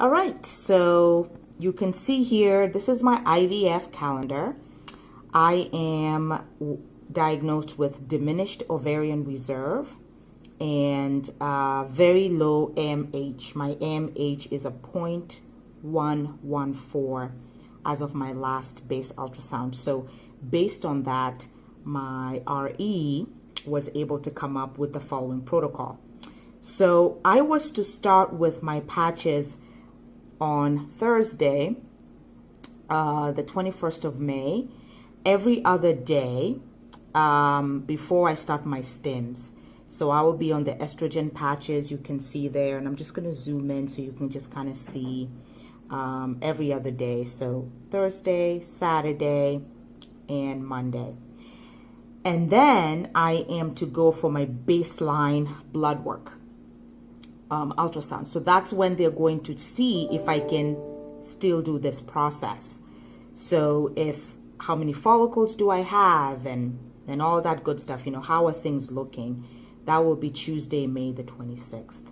All right, so you can see here, this is my IVF calendar. I am diagnosed with diminished ovarian reserve and very low AMH. My AMH is a 0.114 as of my last base ultrasound. So based on that, my RE was able to come up with the following protocol. So I was to start with my patches on Thursday, the 21st of May, every other day before I start my stims. So I will be on the estrogen patches, you can see there, and I'm just going to zoom in so you can just kind of see every other day. So Thursday, Saturday, and Monday. And then I am to go for my baseline blood work. Ultrasound. So that's when they're going to see if I can still do this process. So if how many follicles do I have and all that good stuff, you know, how are things looking? That will be Tuesday, May the 26th.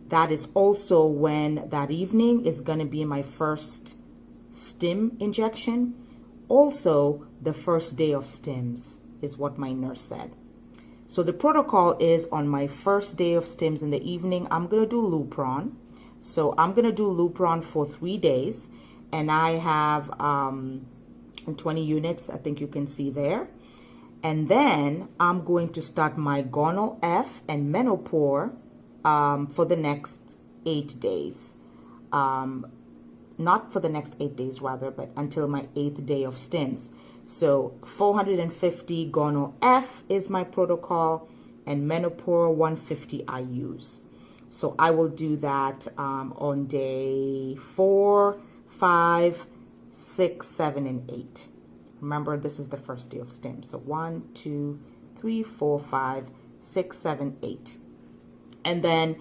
That is also when that evening is going to be my first stim injection. Also, the first day of stims is what my nurse said. So the protocol is on my first day of stims in the evening, I'm going to do Lupron. So I'm going to do Lupron for 3 days. And I have 20 units, I think you can see there. And then I'm going to start my Gonal F and Menopur for the next 8 days. Not for the next 8 days rather, but until my 8th day of stims. So 450 Gonal F is my protocol, and Menopur 150 I use. So I will do that on day 4, 5, 6, 7, and 8. Remember, this is the first day of stim. So 1, 2, 3, 4, 5, 6, 7, 8. And then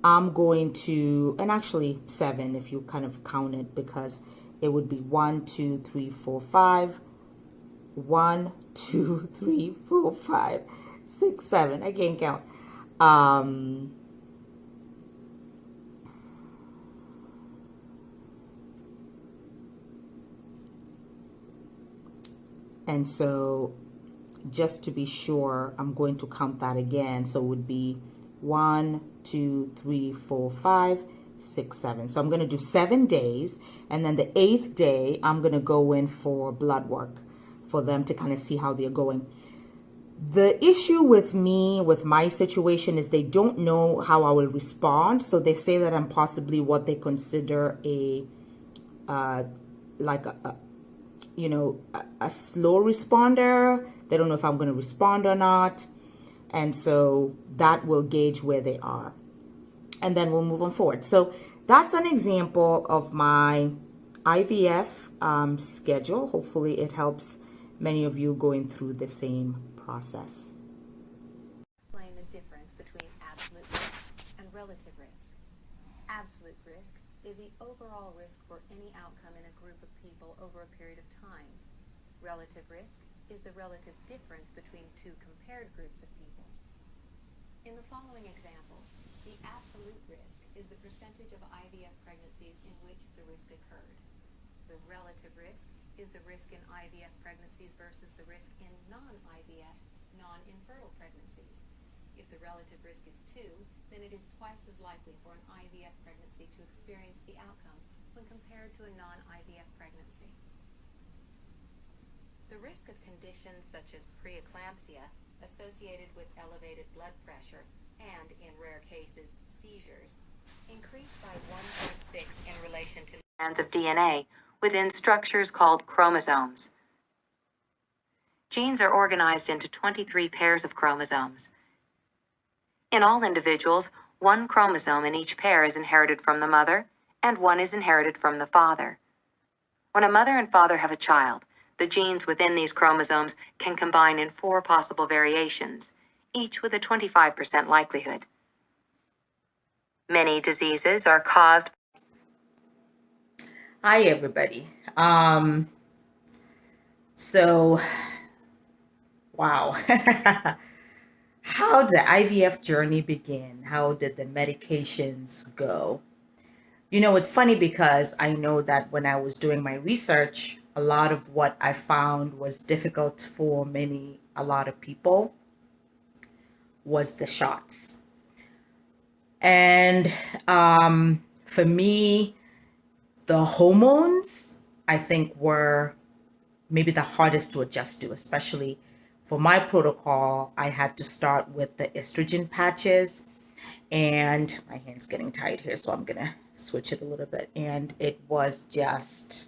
I'm going to, and actually 7 if you kind of count it, because it would be 1, 2, 3, 4, 5. 1, 2, 3, 4, 5, 6, 7. I can't count. And so just to be sure, I'm going to count that again. So it would be 1, 2, 3, 4, 5, 6, 7. So I'm going to do 7 days. And then the 8th day, I'm going to go in for blood work for them to kind of see how they're going. The issue with me, with my situation, is they don't know how I will respond. So they say that I'm possibly what they consider a slow responder. They don't know if I'm going to respond or not. And so that will gauge where they are. And then we'll move on forward. So that's an example of my IVF schedule. Hopefully it helps many of you going through the same process. Explain the difference between absolute risk and relative risk. Absolute risk is the overall risk for any outcome in a group of people over a period of time. Relative risk is the relative difference between two compared groups of people. In the following examples, the absolute risk is the percentage of IVF pregnancies in which the risk occurred. The relative risk is the risk in IVF pregnancies versus the risk in non-IVF, non-infertile pregnancies. If the relative risk is 2, then it is twice as likely for an IVF pregnancy to experience the outcome when compared to a non-IVF pregnancy. The risk of conditions such as preeclampsia associated with elevated blood pressure and, in rare cases, seizures, increased by 1.6 in relation to strands of DNA within structures called chromosomes. Genes are organized into 23 pairs of chromosomes. In all individuals, 1 chromosome in each pair is inherited from the mother, and 1 is inherited from the father. When a mother and father have a child, the genes within these chromosomes can combine in 4 possible variations, each with a 25% likelihood. Many diseases are caused. Hi, everybody. So, wow. How did the IVF journey begin? How did the medications go? You know, it's funny because I know that when I was doing my research, a lot of what I found was difficult for a lot of people was the shots. And for me, the hormones, I think, were maybe the hardest to adjust to, especially for my protocol. I had to start with the estrogen patches, and my hand's getting tight here, so I'm gonna switch it a little bit. And it was just,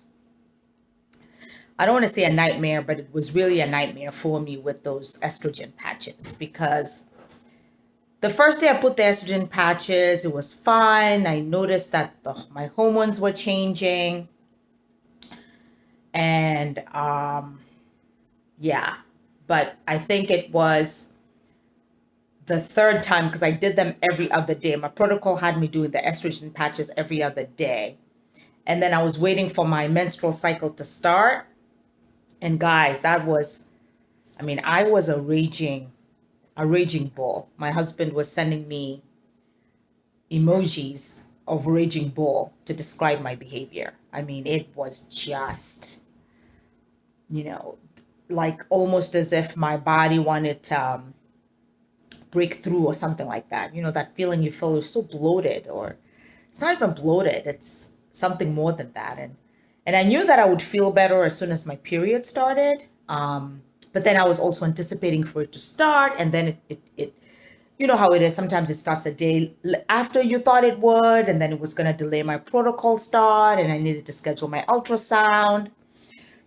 I don't want to say a nightmare, but it was really a nightmare for me with those estrogen patches because the first day I put the estrogen patches, it was fine. I noticed that my hormones were changing, and yeah, but I think it was the third time because I did them every other day. My protocol had me doing the estrogen patches every other day. And then I was waiting for my menstrual cycle to start. And guys, that was, I mean, I was a raging bull. My husband was sending me emojis of raging bull to describe my behavior. I mean, it was just, you know, like almost as if my body wanted to break through or something like that. You know, that feeling you feel you're so bloated, or it's not even bloated, it's something more than that. And I knew that I would feel better as soon as my period started. But then I was also anticipating for it to start, and then it you know how it is. Sometimes it starts a day after you thought it would, and then it was going to delay my protocol start, and I needed to schedule my ultrasound.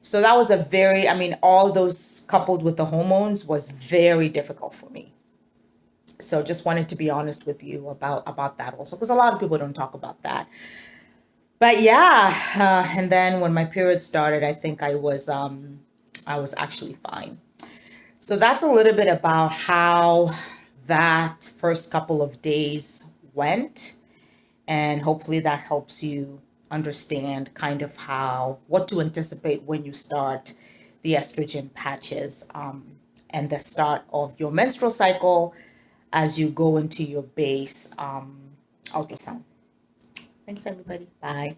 So that was I mean, all those coupled with the hormones was very difficult for me. So just wanted to be honest with you about that also, because a lot of people don't talk about that. But yeah, and then when my period started, I think I was actually fine. So that's a little bit about how that first couple of days went, and hopefully that helps you understand kind of how what to anticipate when you start the estrogen patches, and the start of your menstrual cycle as you go into your base ultrasound. Thanks, everybody. Bye.